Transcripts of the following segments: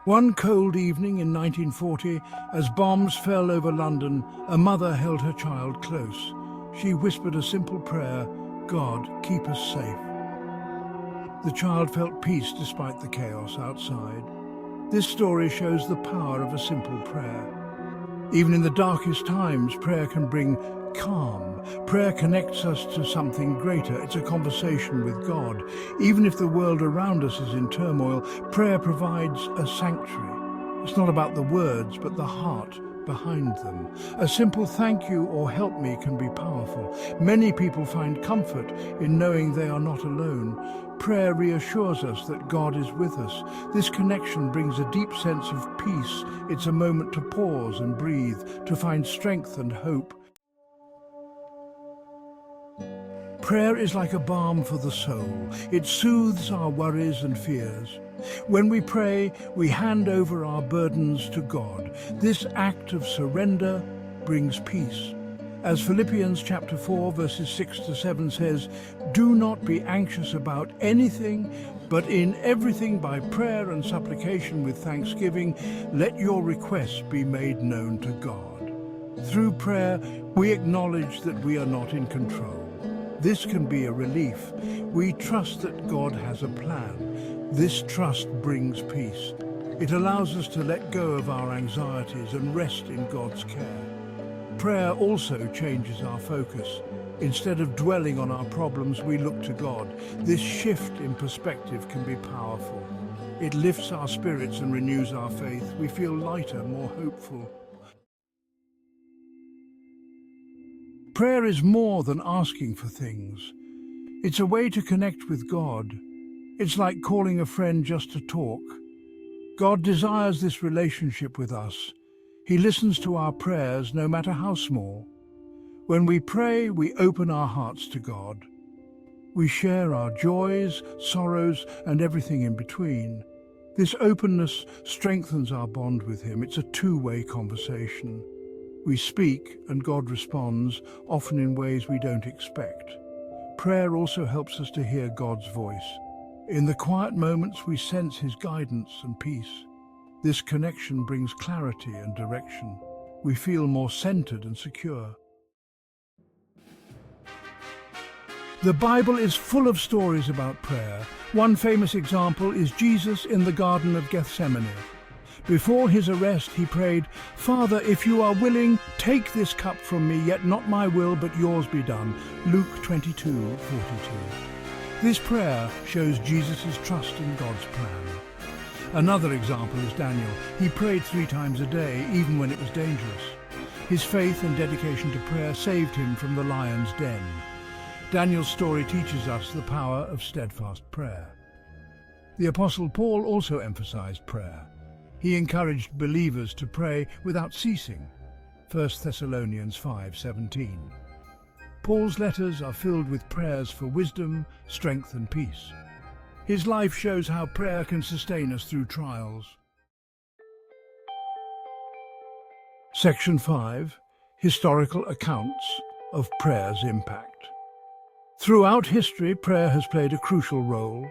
One cold evening in 1940, as bombs fell over London, a mother held her child close. She whispered a simple prayer, "God, keep us safe." The child felt peace despite the chaos outside. This story shows the power of a simple prayer. Even in the darkest times, prayer can bring calm. Prayer connects us to something greater. It's a conversation with God. Even if the world around us is in turmoil, prayer provides a sanctuary. It's not about the words, but the heart behind them. A simple thank you or help me can be powerful. Many people find comfort in knowing they are not alone. Prayer reassures us that God is with us. This connection brings a deep sense of peace. It's a moment to pause and breathe, to find strength and hope. Prayer is like a balm for the soul. It soothes our worries and fears. When we pray, we hand over our burdens to God. This act of surrender brings peace. As Philippians chapter 4, verses 6 to 7 says, "Do not be anxious about anything, but in everything by prayer and supplication with thanksgiving, let your requests be made known to God." Through prayer, we acknowledge that we are not in control. This can be a relief. We trust that God has a plan. This trust brings peace. It allows us to let go of our anxieties and rest in God's care. Prayer also changes our focus. Instead of dwelling on our problems, we look to God. This shift in perspective can be powerful. It lifts our spirits and renews our faith. We feel lighter, more hopeful. Prayer is more than asking for things. It's a way to connect with God. It's like calling a friend just to talk. God desires this relationship with us. He listens to our prayers, no matter how small. When we pray, we open our hearts to God. We share our joys, sorrows, and everything in between. This openness strengthens our bond with Him. It's a two-way conversation. We speak, and God responds, often in ways we don't expect. Prayer also helps us to hear God's voice. In the quiet moments, we sense His guidance and peace. This connection brings clarity and direction. We feel more centered and secure. The Bible is full of stories about prayer. One famous example is Jesus in the Garden of Gethsemane. Before his arrest, he prayed, "Father, if you are willing, take this cup from me, yet not my will, but yours be done." Luke 22:42. This prayer shows Jesus' trust in God's plan. Another example is Daniel. He prayed 3 times a day, even when it was dangerous. His faith and dedication to prayer saved him from the lion's den. Daniel's story teaches us the power of steadfast prayer. The Apostle Paul also emphasized prayer. He encouraged believers to pray without ceasing. 1 Thessalonians 5:17. Paul's letters are filled with prayers for wisdom, strength, and peace. His life shows how prayer can sustain us through trials. Section 5. Historical accounts of prayer's impact. Throughout history, prayer has played a crucial role.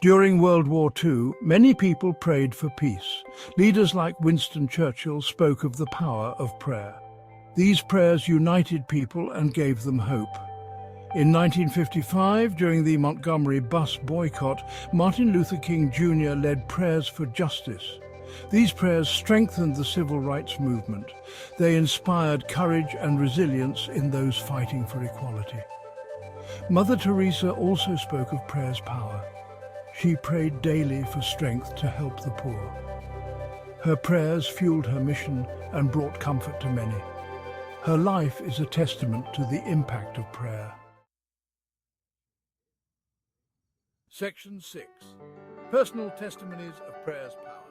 During World War II, many people prayed for peace. Leaders like Winston Churchill spoke of the power of prayer. These prayers united people and gave them hope. In 1955, during the Montgomery bus boycott, Martin Luther King Jr. led prayers for justice. These prayers strengthened the civil rights movement. They inspired courage and resilience in those fighting for equality. Mother Teresa also spoke of prayer's power. She prayed daily for strength to help the poor. Her prayers fueled her mission and brought comfort to many. Her life is a testament to the impact of prayer. Section 6. Personal testimonies of prayer's power.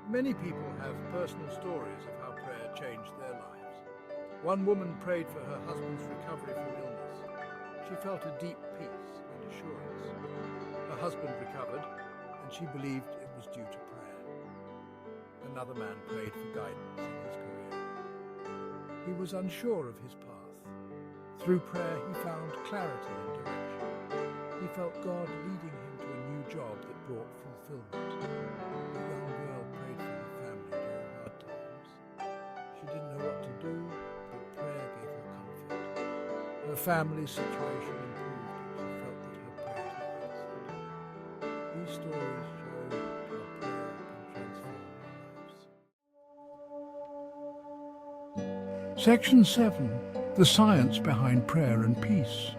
Many people have personal stories of how prayer changed their lives. One woman prayed for her husband's recovery from illness. She felt a deep peace and assurance. Her husband recovered, and she believed it was due to prayer. Another man prayed for guidance in his career. He was unsure of his path. Through prayer, he found clarity and direction. He felt God leading him to a new job that brought fulfillment. A young family situation improved. She felt that her prayers were answered. These stories show how prayer can transform lives. Section 7. The science behind prayer and peace.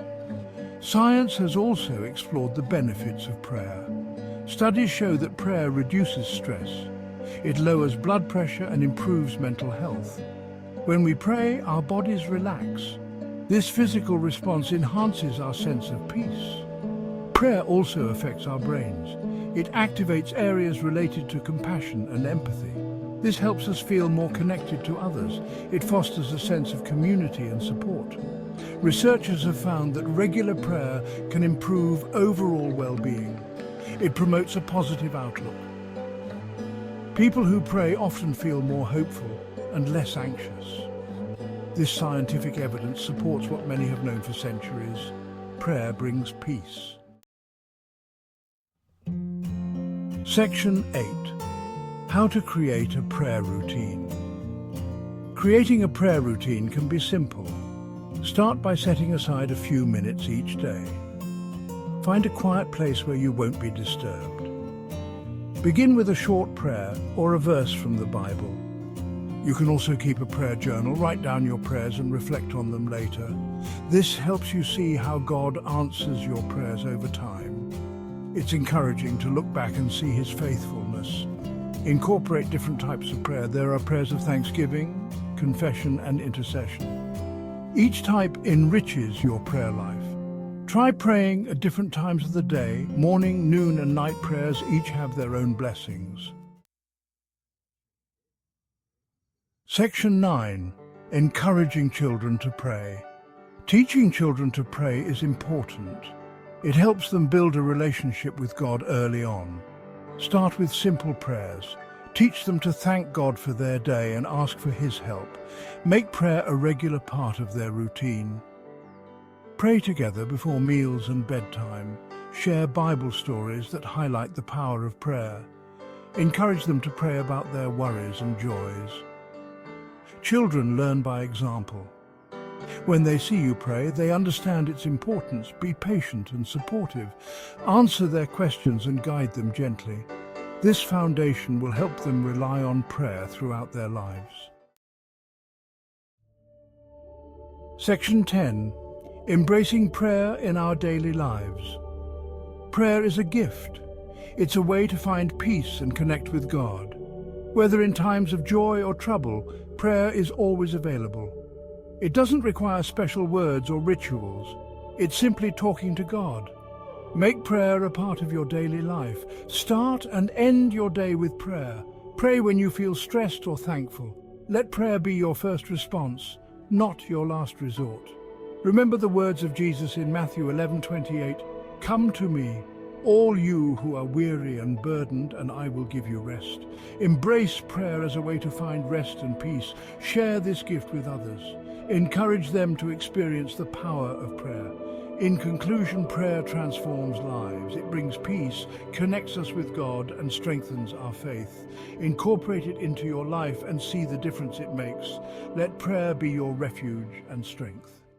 Science has also explored the benefits of prayer. Studies show that prayer reduces stress. It lowers blood pressure and improves mental health. When we pray, our bodies relax. This physical response enhances our sense of peace. Prayer also affects our brains. It activates areas related to compassion and empathy. This helps us feel more connected to others. It fosters a sense of community and support. Researchers have found that regular prayer can improve overall well-being. It promotes a positive outlook. People who pray often feel more hopeful and less anxious. This scientific evidence supports what many have known for centuries. Prayer brings peace. Section 8. How to create a prayer routine. Creating a prayer routine can be simple. Start by setting aside a few minutes each day. Find a quiet place where you won't be disturbed. Begin with a short prayer or a verse from the Bible. You can also keep a prayer journal, write down your prayers and reflect on them later. This helps you see how God answers your prayers over time. It's encouraging to look back and see His faithfulness. Incorporate different types of prayer. There are prayers of thanksgiving, confession, and intercession. Each type enriches your prayer life. Try praying at different times of the day. Morning, noon, and night prayers each have their own blessings. Section 9. Encouraging children to pray. Teaching children to pray is important. It helps them build a relationship with God early on. Start with simple prayers. Teach them to thank God for their day and ask for His help. Make prayer a regular part of their routine. Pray together before meals and bedtime. Share Bible stories that highlight the power of prayer. Encourage them to pray about their worries and joys. Children learn by example. When they see you pray, they understand its importance. Be patient and supportive. Answer their questions and guide them gently. This foundation will help them rely on prayer throughout their lives. Section 10. Embracing prayer in our daily lives. Prayer is a gift. It's a way to find peace and connect with God. Whether in times of joy or trouble, prayer is always available. It doesn't require special words or rituals. It's simply talking to God. Make prayer a part of your daily life. Start and end your day with prayer. Pray when you feel stressed or thankful. Let prayer be your first response, not your last resort. Remember the words of Jesus in Matthew 11:28, "Come to me, all you who are weary and burdened, and I will give you rest." Embrace prayer as a way to find rest and peace. Share this gift with others. Encourage them to experience the power of prayer. In conclusion, prayer transforms lives. It brings peace, connects us with God, and strengthens our faith. Incorporate it into your life and see the difference it makes. Let prayer be your refuge and strength.